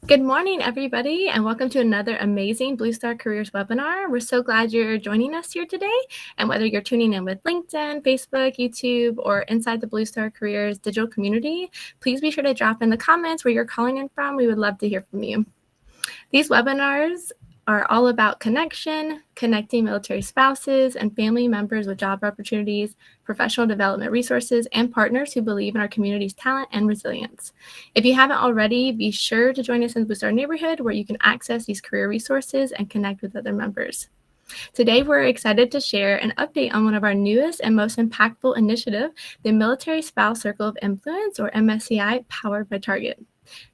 Good morning, everybody, and welcome to another amazing Blue Star Careers webinar. We're so glad you're joining us here today. And whether you're tuning in with LinkedIn, Facebook, YouTube, or inside the Blue Star Careers digital community, please be sure to drop in the comments where you're calling in from. We would love to hear from you. These webinars are all about connecting military spouses and family members with job opportunities, professional development resources, and partners who believe in our community's talent and resilience. If you haven't already, be sure to join us in the Blue Star neighborhood where you can access these career resources and connect with other members. Today, we're excited to share an update on one of our newest and most impactful initiative, the Military Spouse Circle of Influence, or MSCI, powered by Target.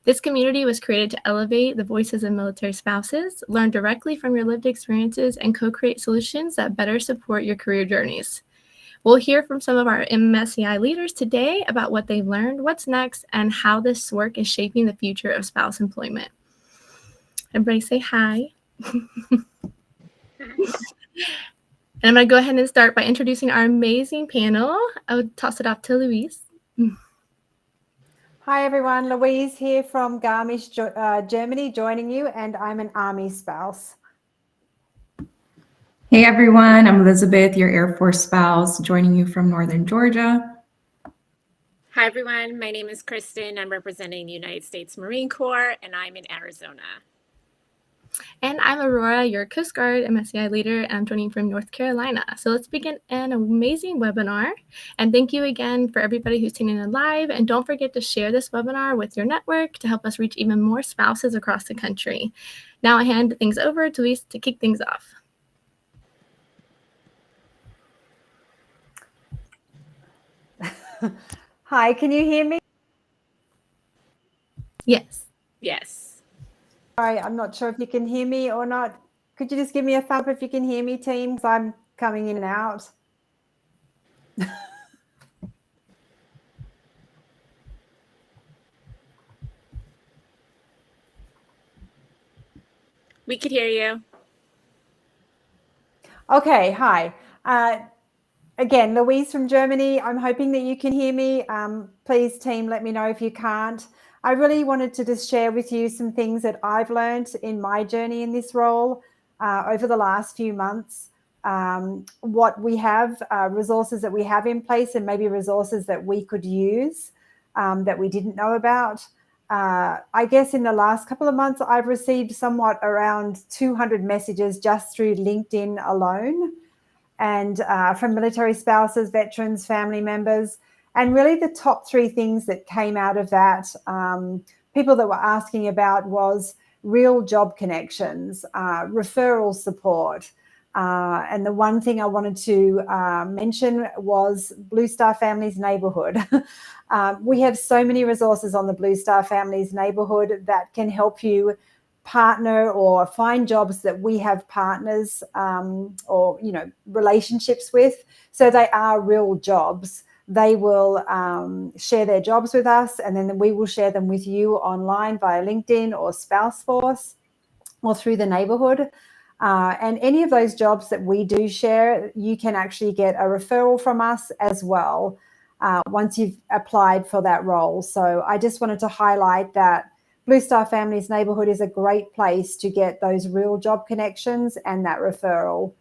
This community was created to elevate the voices of military spouses, learn directly from your lived experiences, and co-create solutions that better support your career journeys. We'll hear from some of our MSCI leaders today about what they've learned, what's next, and how this work is shaping the future of spouse employment. Everybody say hi. And I'm going to go ahead and start by introducing our amazing panel. I would toss it off to Louise. Hi everyone, Louise here from Garmisch, Germany, joining you, and I'm an Army spouse. Hey everyone, I'm Elizabeth, your Air Force spouse, joining you from Northern Georgia. Hi everyone, my name is Kristen. I'm representing the United States Marine Corps, and I'm in Arizona. And I'm Aurora, your Coast Guard MSCI leader, and I'm joining from North Carolina. So let's begin an amazing webinar. And thank you again for everybody who's tuning in live. And don't forget to share this webinar with your network to help us reach even more spouses across the country. Now I hand things over to Luis to kick things off. Hi, can you hear me? Yes. Yes. Sorry, I'm not sure if you can hear me or not. Could you just give me a thumb up if you can hear me, team? Because I'm coming in and out. We could hear you. Okay, hi. Again, Louise from Germany. I'm hoping that you can hear me. Please, team, let me know if you can't. I really wanted to just share with you some things that I've learned in my journey in this role over the last few months, what we have, resources that we have in place, and maybe resources that we could use that we didn't know about. I guess in the last couple of months, I've received somewhat around 200 messages just through LinkedIn alone, and from military spouses, veterans, family members. And really the top three things that came out of that, people that were asking about, was real job connections, referral support. And the one thing I wanted to mention was Blue Star Families Neighborhood. We have so many resources on the Blue Star Families Neighborhood that can help you partner or find jobs that we have partners or relationships with. So they are real jobs. They will share their jobs with us, and then we will share them with you online via LinkedIn or SpouseForce or through the neighborhood. And any of those jobs that we do share, you can actually get a referral from us as well once you've applied for that role. So I just wanted to highlight that Blue Star Families Neighborhood is a great place to get those real job connections and that referral.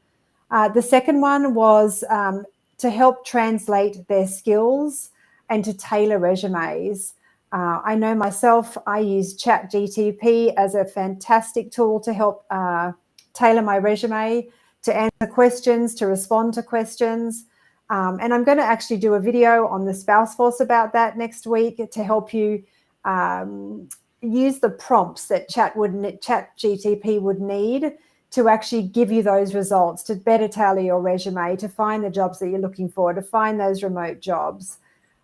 The second one was to help translate their skills and to tailor resumes. I know myself, I use ChatGTP as a fantastic tool to help tailor my resume, to answer questions, to respond to questions. And I'm going to actually do a video on the Spouse Force about that next week to help you use the prompts that ChatGTP would need to actually give you those results, to better tailor your resume, to find the jobs that you're looking for, to find those remote jobs.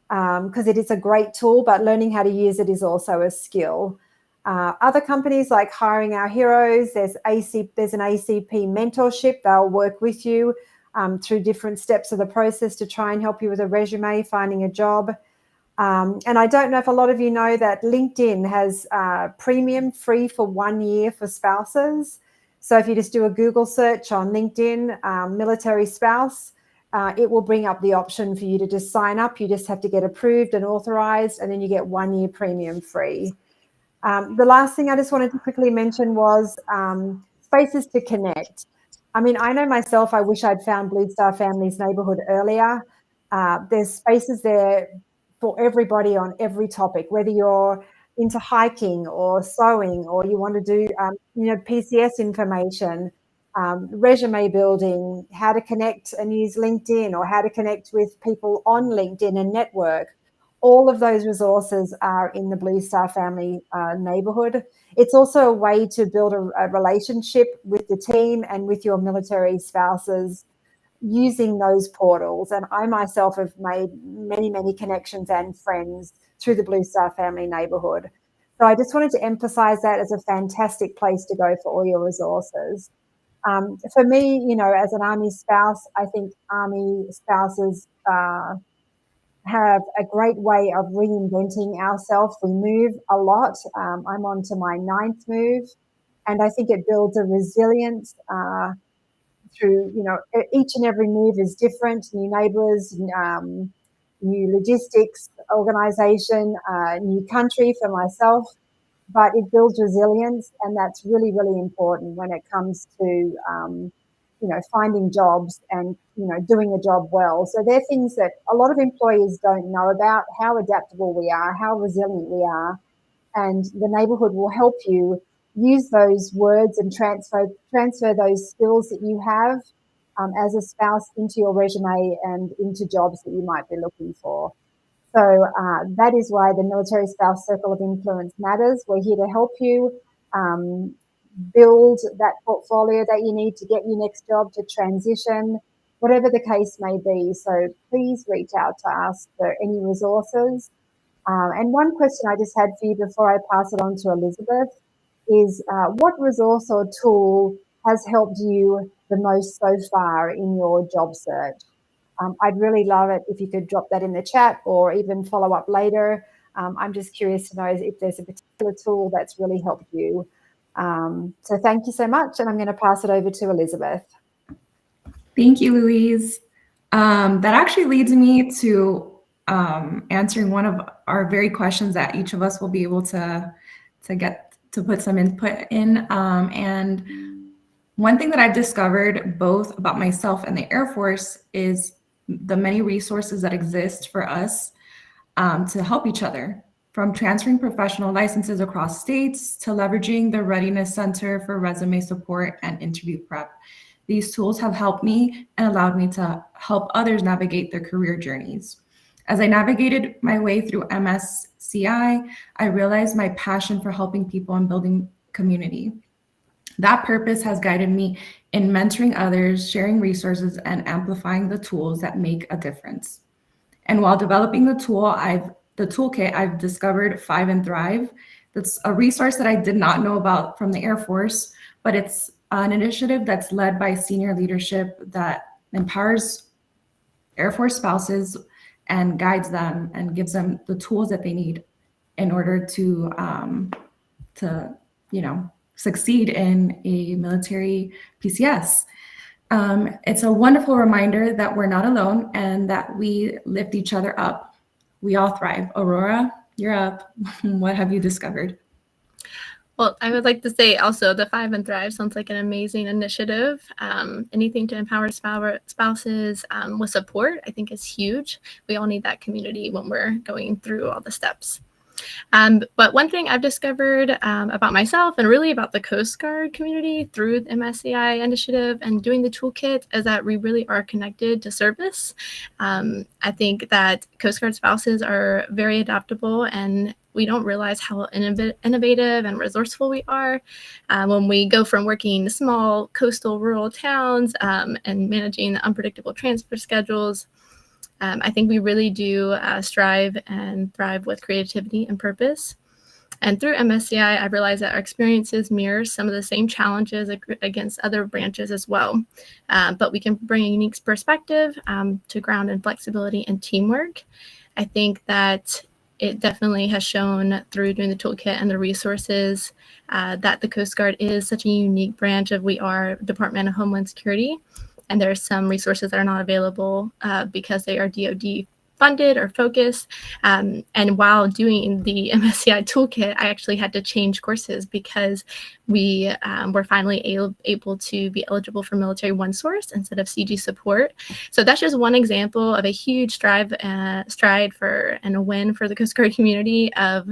Because it is a great tool, but learning how to use it is also a skill. Other companies like Hiring Our Heroes, there's an ACP mentorship. They'll work with you through different steps of the process to try and help you with a resume, finding a job. And I don't know if a lot of you know that LinkedIn has premium free for 1 year for spouses. So if you just do a Google search on LinkedIn, military spouse, it will bring up the option for you to just sign up. You just have to get approved and authorized, and then you get 1 year premium free. The last thing I just wanted to quickly mention was spaces to connect. I mean, I know myself, I wish I'd found Blue Star Families Neighborhood earlier. There's spaces there for everybody on every topic, whether you're into hiking or sewing, or you want to do, PCS information, resume building, how to connect and use LinkedIn, or how to connect with people on LinkedIn and network. All of those resources are in the Blue Star Family neighborhood. It's also a way to build a relationship with the team and with your military spouses using those portals. And I myself have made many, many connections and friends through the Blue Star Family neighborhood. So I just wanted to emphasize that as a fantastic place to go for all your resources. For me, as an Army spouse, I think Army spouses have a great way of reinventing ourselves. We move a lot. I'm on to my 9th move, and I think it builds a resilience through, each and every move is different. New neighbors, new logistics organization, new country for myself, but it builds resilience, and that's really, really important when it comes to finding jobs and, doing a job well. So they're things that a lot of employees don't know about, how adaptable we are, how resilient we are. And the neighborhood will help you use those words and transfer those skills that you have as a spouse into your resume and into jobs that you might be looking for. So that is why the Military Spouse Circle of Influence matters. We're here to help you build that portfolio that you need to get your next job, to transition, whatever the case may be. So please reach out to us for any resources. And one question I just had for you before I pass it on to Elizabeth is what resource or tool has helped you the most so far in your job search? I'd really love it if you could drop that in the chat or even follow up later. I'm just curious to know if there's a particular tool that's really helped you. So thank you so much, and I'm going to pass it over to Elizabeth. Thank you, Louise. That actually leads me to answering one of our very questions that each of us will be able to get to put some input in. And one thing that I've discovered both about myself and the Air Force is the many resources that exist for us to help each other, from transferring professional licenses across states to leveraging the Readiness Center for resume support and interview prep. These tools have helped me and allowed me to help others navigate their career journeys. As I navigated my way through MSCI, I realized my passion for helping people and building community. That purpose has guided me in mentoring others, sharing resources, and amplifying the tools that make a difference. And while developing the toolkit, I've discovered Five and Thrive. That's a resource that I did not know about from the Air Force, but it's an initiative that's led by senior leadership that empowers Air Force spouses and guides them and gives them the tools that they need in order to succeed in a military PCS. It's a wonderful reminder that we're not alone and that we lift each other up. We all thrive. Aurora, you're up. What have you discovered? Well, I would like to say also the 5 and Thrive sounds like an amazing initiative. Anything to empower spouses with support, I think is huge. We all need that community when we're going through all the steps. But one thing I've discovered about myself and really about the Coast Guard community through the MSCI initiative and doing the toolkit is that we really are connected to service. I think that Coast Guard spouses are very adaptable, and we don't realize how innovative and resourceful we are when we go from working small coastal rural towns and managing the unpredictable transfer schedules. I think we really do strive and thrive with creativity and purpose. And through MSCI, I realized that our experiences mirror some of the same challenges against other branches as well. But we can bring a unique perspective to ground in flexibility and teamwork. I think that it definitely has shown through doing the toolkit and the resources that the Coast Guard is such a unique branch of we are Department of Homeland Security. And there are some resources that are not available because they are DoD funded or focused. And while doing the MSCI toolkit, I actually had to change courses because we were finally able to be eligible for Military One Source instead of CG support. So that's just one example of a huge stride for and a win for the Coast Guard community of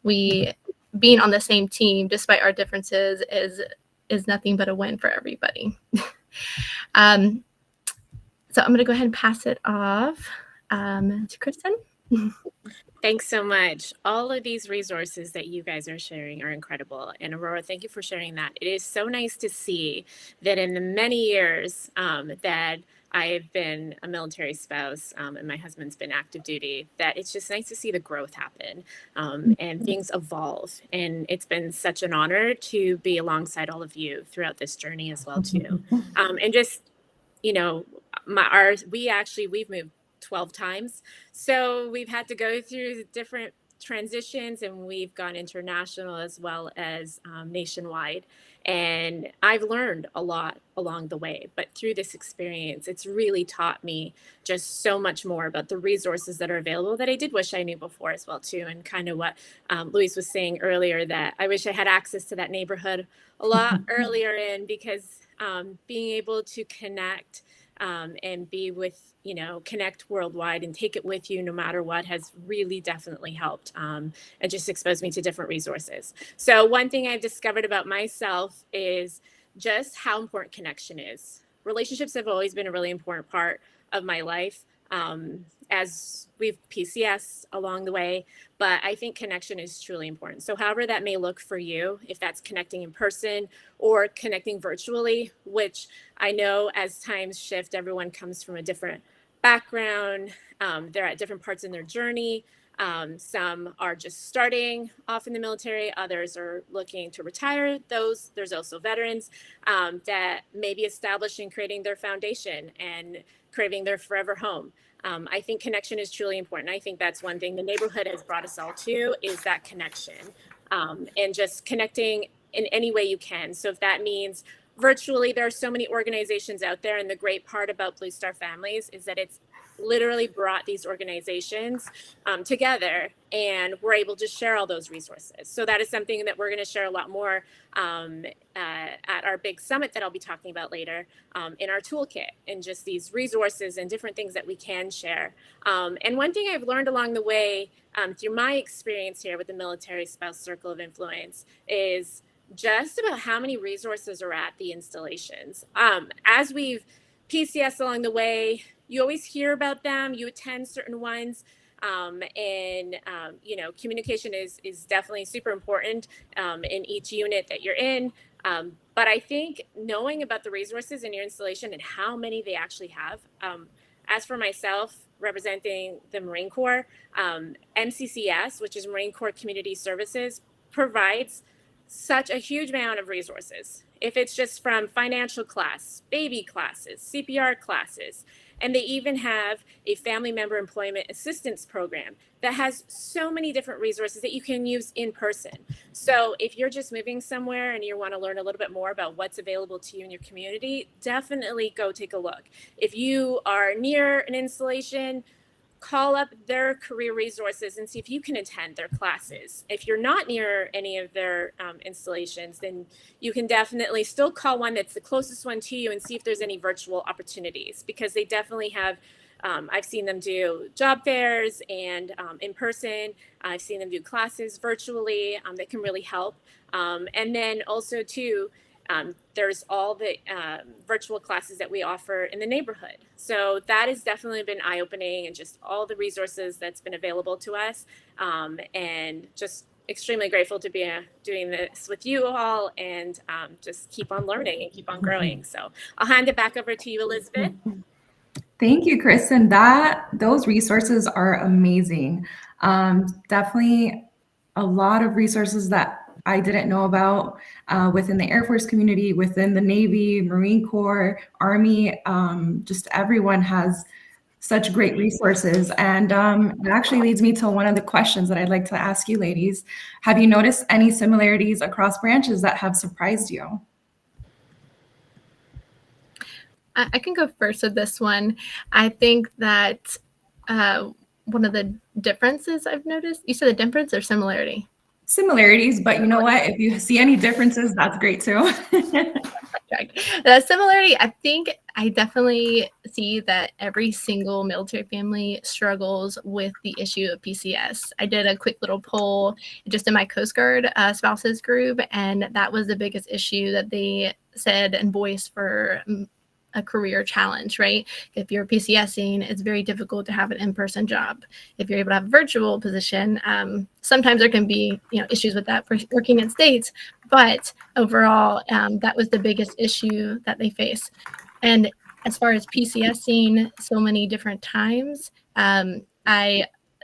we being on the same team despite our differences is nothing but a win for everybody. So I'm going to go ahead and pass it off to Kristen. Thanks so much. All of these resources that you guys are sharing are incredible. And Aurora, thank you for sharing that. It is so nice to see that in the many years that I've been a military spouse and my husband's been active duty, that it's just nice to see the growth happen and things evolve. And it's been such an honor to be alongside all of you throughout this journey as well, too. And just, you know, we've moved 12 times. So we've had to go through different transitions, and we've gone international as well as nationwide. And I've learned a lot along the way, but through this experience, it's really taught me just so much more about the resources that are available that I did wish I knew before as well, too. And kind of what Louise was saying earlier, that I wish I had access to that neighborhood a lot earlier in, because being able to connect and be with, connect worldwide and take it with you no matter what has really definitely helped and just exposed me to different resources. So one thing I've discovered about myself is just how important connection is. Relationships have always been a really important part of my life. As we've PCS along the way, but I think connection is truly important. So however that may look for you, if that's connecting in person or connecting virtually, which I know as times shift, everyone comes from a different background. They're at different parts in their journey. Some are just starting off in the military. Others are looking to retire. There's also veterans that may be establishing, creating their foundation and craving their forever home. I think connection is truly important. I think that's one thing the neighborhood has brought us all to, is that connection and just connecting in any way you can. So if that means virtually, there are so many organizations out there. And the great part about Blue Star Families is that it's literally brought these organizations together, and we're able to share all those resources. So that is something that we're going to share a lot more at our big summit that I'll be talking about later in our toolkit, and just these resources and different things that we can share. And one thing I've learned along the way through my experience here with the Military Spouse Circle of Influence is just about how many resources are at the installations. As we've PCS along the way, you always hear about them, you attend certain ones, and communication is definitely super important in each unit that you're in. But I think knowing about the resources in your installation and how many they actually have, as for myself, representing the Marine Corps, MCCS, which is Marine Corps Community Services, provides such a huge amount of resources. If it's just from financial class, baby classes, CPR classes, and they even have a family member employment assistance program that has so many different resources that you can use in person. So if you're just moving somewhere and you want to learn a little bit more about what's available to you in your community, definitely go take a look. If you are near an installation, call up their career resources and see if you can attend their classes. If you're not near any of their installations, then you can definitely still call one that's the closest one to you and see if there's any virtual opportunities, because they definitely have. I've seen them do job fairs and in person. I've seen them do classes virtually that can really help. And then also too, there's all the virtual classes that we offer in the neighborhood. So that has definitely been eye-opening, and just all the resources that's been available to us. And just extremely grateful to be doing this with you all, and just keep on learning and keep on growing. So I'll hand it back over to you, Elizabeth. Thank you, Kristen. Those resources are amazing. Definitely a lot of resources that I didn't know about within the Air Force community, within the Navy, Marine Corps, Army. Just everyone has such great resources. And it actually leads me to one of the questions that I'd like to ask you ladies. Have you noticed any similarities across branches that have surprised you? I can go first with this one. I think that one of the differences I've noticed, you said the difference or similarity? Similarities, but you know what? If you see any differences, that's great too. The similarity, I think I definitely see that every single military family struggles with the issue of PCS. I did a quick little poll just in my Coast Guard spouses group, and that was the biggest issue that they said and voiced for a career challenge, right? If you're PCSing, it's very difficult to have an in-person job. If you're able to have a virtual position, sometimes there can be issues with that for working in states, but overall, that was the biggest issue that they face. And as far as PCSing so many different times, that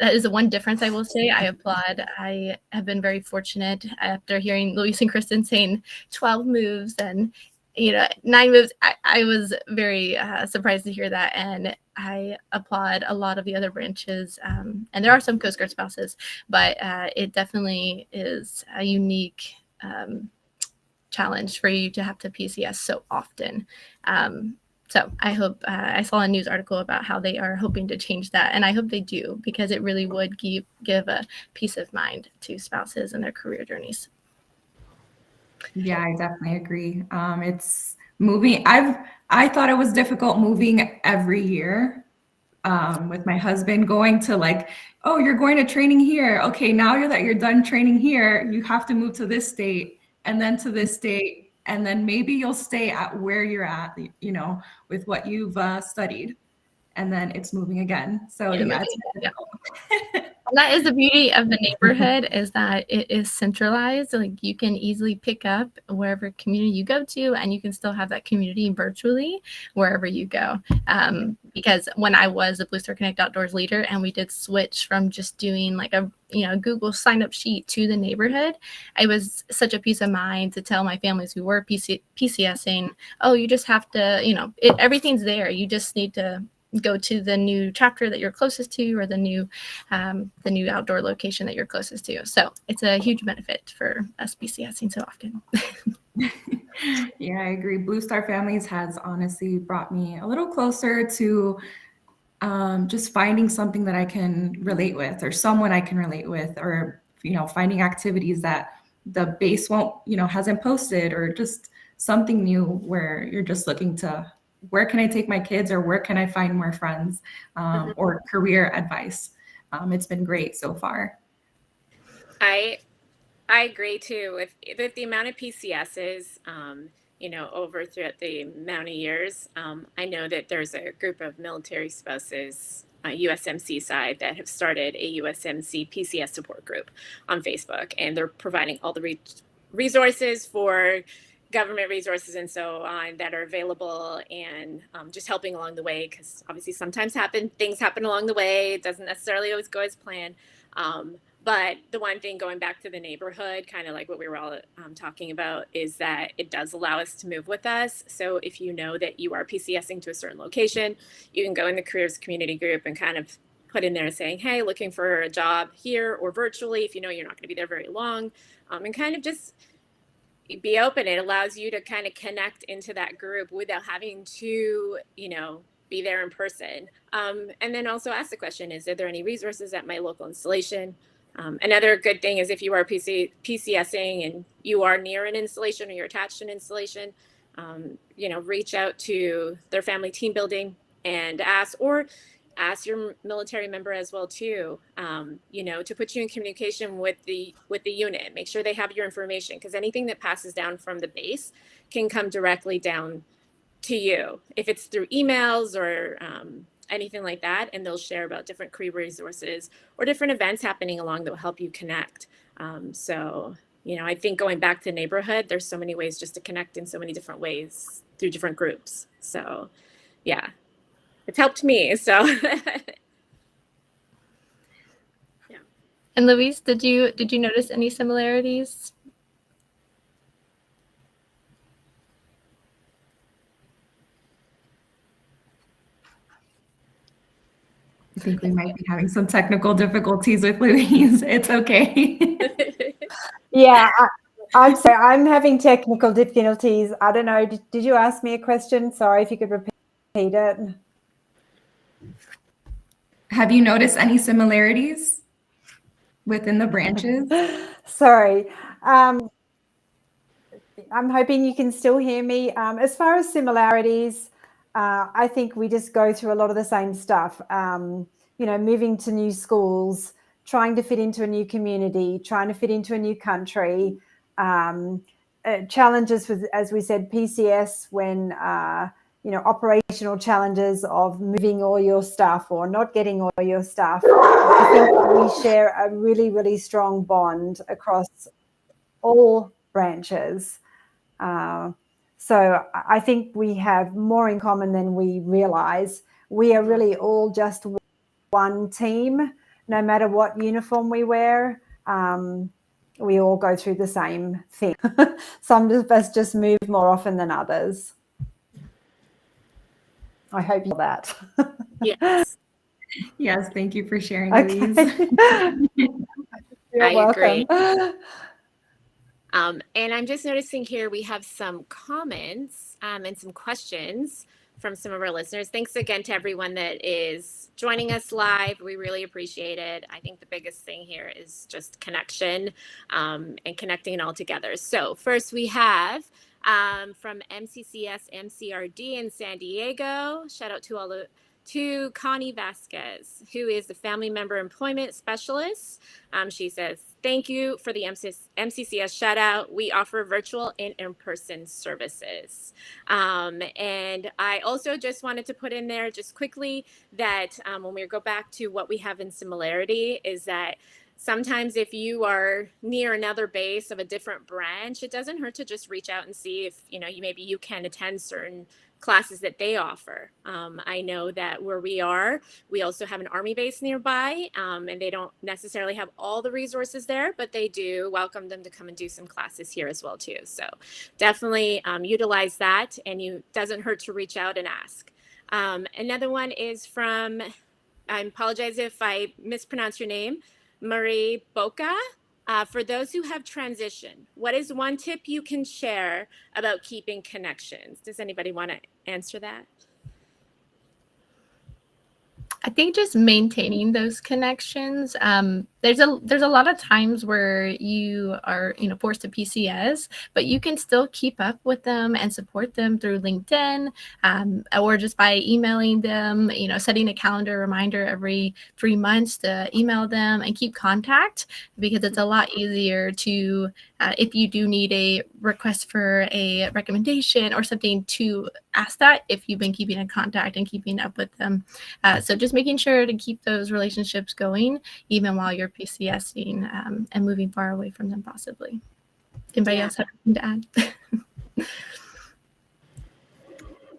is the one difference I will say. I applaud. I have been very fortunate after hearing Luis and Kristen saying 12 moves and 9 moves. I was very surprised to hear that, and I applaud a lot of the other branches. And there are some Coast Guard spouses, but it definitely is a unique challenge for you to have to PCS so often. So I hope I saw a news article about how they are hoping to change that, and I hope they do, because it really would give a peace of mind to spouses in their career journeys. Yeah, I definitely agree. It's moving. I thought it was difficult moving every year with my husband going to oh, you're going to training here. Okay, now you're done training here, you have to move to this state and then to this state, and then maybe you'll stay at where you're at, with what you've studied, and then it's moving again. So yeah, it's difficult. That is the beauty of the neighborhood, is that it is centralized. Like, you can easily pick up wherever community you go to, and you can still have that community virtually wherever you go. Because when I was a Blue Star Connect Outdoors leader, and we did switch from just doing like a Google sign up sheet to the neighborhood, it was such a peace of mind to tell my families who were PCSing, oh, you just have to, everything's there. You just need to go to the new chapter that you're closest to, or the new outdoor location that you're closest to. So it's a huge benefit for us PCSing so often. Yeah, I agree. Blue Star Families has honestly brought me a little closer to just finding something that I can relate with, or someone I can relate with, or finding activities that the base hasn't posted, or just something new where you're just looking to, where can I take my kids, or where can I find more friends, or career advice. It's been great so far. I agree too with the amount of PCSs, over throughout the amount of years. I know that there's a group of military spouses, USMC side, that have started a USMC PCS support group on Facebook, and they're providing all the resources for government resources and so on that are available, and just helping along the way, because obviously sometimes things happen along the way. It doesn't necessarily always go as planned. But the one thing, going back to the neighborhood, kind of like what we were all talking about, is that it does allow us to move with us. So if you know that you are PCSing to a certain location, you can go in the careers community group and kind of put in there saying, hey, looking for a job here, or virtually, if you know you're not going to be there very long, and kind of just be open. It allows you to kind of connect into that group without having to, be there in person. And then also ask the question, is there any resources at my local installation? Another good thing is if you are PCSing and you are near an installation or you're attached to an installation, reach out to their family team building and ask your military member as well too, to put you in communication with the unit. Make sure they have your information, because anything that passes down from the base can come directly down to you if it's through emails or anything like that, and they'll share about different career resources or different events happening along that will help you connect. I think going back to neighborhood, there's so many ways just to connect in so many different ways through different groups. So yeah, it's helped me. So yeah. And Louise, did you notice any similarities? I think we might be having some technical difficulties with Louise. It's okay. Yeah, I'm sorry. I'm having technical difficulties. I don't know. Did you ask me a question? Sorry, if you could repeat it. Have you noticed any similarities within the branches? Sorry. I'm hoping you can still hear me. As far as similarities, I think we just go through a lot of the same stuff. Moving to new schools, trying to fit into a new community, trying to fit into a new country. Challenges with, as we said, PCS when, operational challenges of moving all your stuff or not getting all your stuff. I think we share a really, really strong bond across all branches. So I think we have more in common than we realize. We are really all just one team, no matter what uniform we wear. We all go through the same thing. Some of us just move more often than others. I hope you know that. Yes. Yes, thank you for sharing, Okay. Louise. You're welcome. Agree. And I'm just noticing here we have some comments and some questions from some of our listeners. Thanks again to everyone that is joining us live. We really appreciate it. I think the biggest thing here is just connection and connecting it all together. So first we have from MCCS MCRD in San Diego. Shout out to Connie Vasquez, who is the Family Member Employment Specialist. She says, thank you for the MCCS shout out. We offer virtual and in-person services. And I also just wanted to put in there just quickly that when we go back to what we have in similarity is that sometimes if you are near another base of a different branch, it doesn't hurt to just reach out and see if, maybe you can attend certain classes that they offer. I know that where we are, we also have an Army base nearby, and they don't necessarily have all the resources there, but they do welcome them to come and do some classes here as well too. So definitely utilize that, and it doesn't hurt to reach out and ask. Another one is from, I apologize if I mispronounce your name, Marie Boca. For those who have transitioned, what is one tip you can share about keeping connections? Does anybody want to answer that? I think just maintaining those connections. There's a lot of times where you are forced to PCS, but you can still keep up with them and support them through LinkedIn, or just by emailing them. Setting a calendar reminder every 3 months to email them and keep contact, because it's a lot easier to if you do need a request for a recommendation or something, to ask that if you've been keeping in contact and keeping up with them. So just making sure to keep those relationships going even while you're PCSing and moving far away from them possibly. Anybody else have anything to add?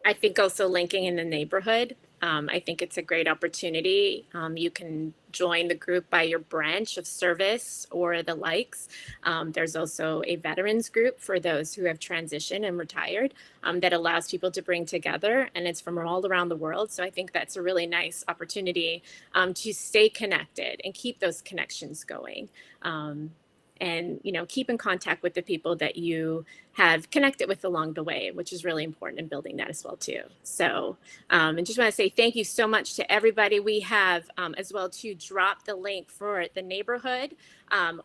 I think also linking in the neighborhood. I think it's a great opportunity. You can join the group by your branch of service or the likes. There's also a veterans group for those who have transitioned and retired that allows people to bring together, and it's from all around the world. So I think that's a really nice opportunity to stay connected and keep those connections going. and, you know, keep in contact with the people that you have connected with along the way, which is really important in building that as well too. So, and just want to say thank you so much to everybody. We have as well to drop the link for the neighborhood,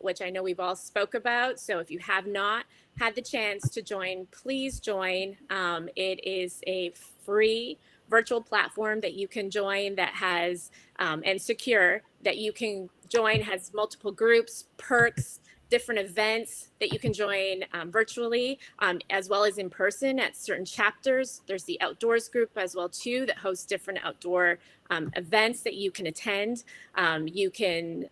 which I know we've all spoke about. So if you have not had the chance to join, please join. It is a free virtual platform that you can join that has and secure that you can join, has multiple groups, perks, different events that you can join virtually as well as in person at certain chapters. There's the outdoors group as well too that hosts different outdoor events that you can attend. You can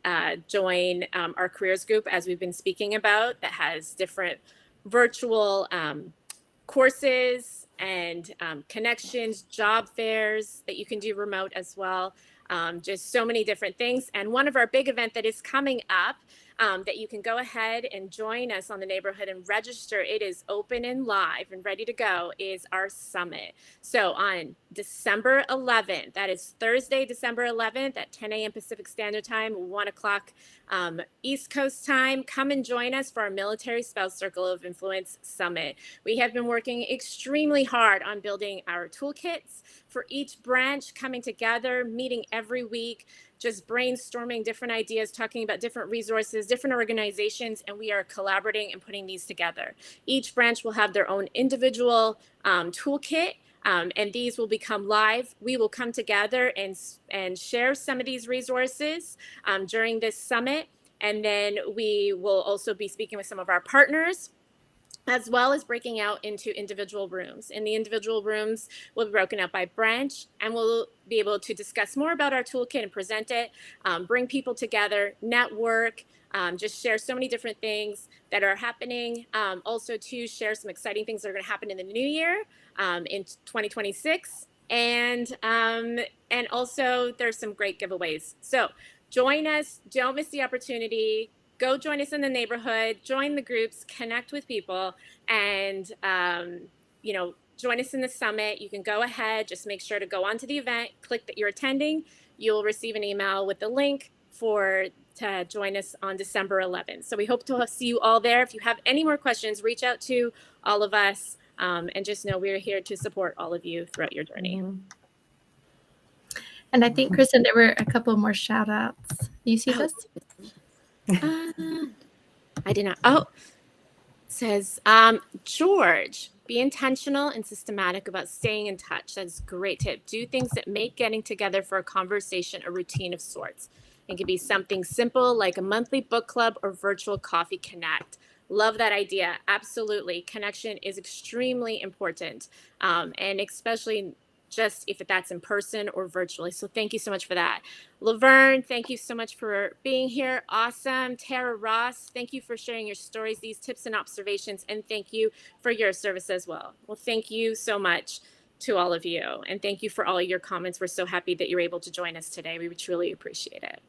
join our careers group, as we've been speaking about, that has different virtual courses and connections, job fairs that you can do remote as well. Just so many different things. And one of our big event that is coming up that you can go ahead and join us on the neighborhood and register. It is open and live and ready to go, is our summit. So on December 11th, that is Thursday, December 11th at 10 a.m. Pacific Standard Time, 1 o'clock East Coast time, come and join us for our Military Spouse Circle of Influence Summit. We have been working extremely hard on building our toolkits for each branch, coming together, meeting every week, just brainstorming different ideas, talking about different resources, different organizations, and we are collaborating and putting these together. Each branch will have their own individual toolkit, and these will become live. We will come together and share some of these resources during this summit, and then we will also be speaking with some of our partners, as well as breaking out into individual rooms. And the individual rooms will be broken out by branch, and we'll be able to discuss more about our toolkit and present it, bring people together, network, just share so many different things that are happening. Also to share some exciting things that are gonna happen in the new year, in 2026. And also there's some great giveaways. So join us, don't miss the opportunity. Go join us in the neighborhood, join the groups, connect with people, and you know, join us in the summit. You can go ahead, just make sure to go onto the event, click that you're attending. You'll receive an email with the link to join us on December 11th. So we hope to see you all there. If you have any more questions, reach out to all of us, and just know we're here to support all of you throughout your journey. And I think, Kristen, there were a couple more shout outs. You see this? I did not. Oh, it says, George, be intentional and systematic about staying in touch. That's a great tip. Do things that make getting together for a conversation a routine of sorts. It could be something simple like a monthly book club or virtual coffee connect. Love that idea. Absolutely. Connection is extremely important. And especially just if that's in person or virtually. So thank you so much for that. Laverne, thank you so much for being here. Awesome. Tara Ross, thank you for sharing your stories, these tips and observations, and thank you for your service as well. Well, thank you so much to all of you. And thank you for all your comments. We're so happy that you're able to join us today. We truly appreciate it.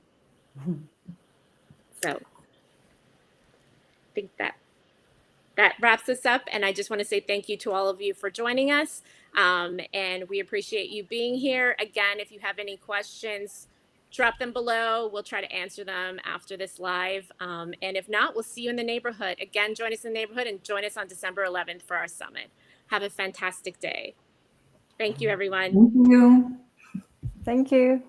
So I think that wraps us up. And I just want to say thank you to all of you for joining us. And we appreciate you being here. Again, if you have any questions, drop them below. We'll try to answer them after this live. And if not, we'll see you in the neighborhood. Again, join us in the neighborhood and join us on December 11th for our summit. Have a fantastic day. Thank you, everyone. Thank you. Thank you.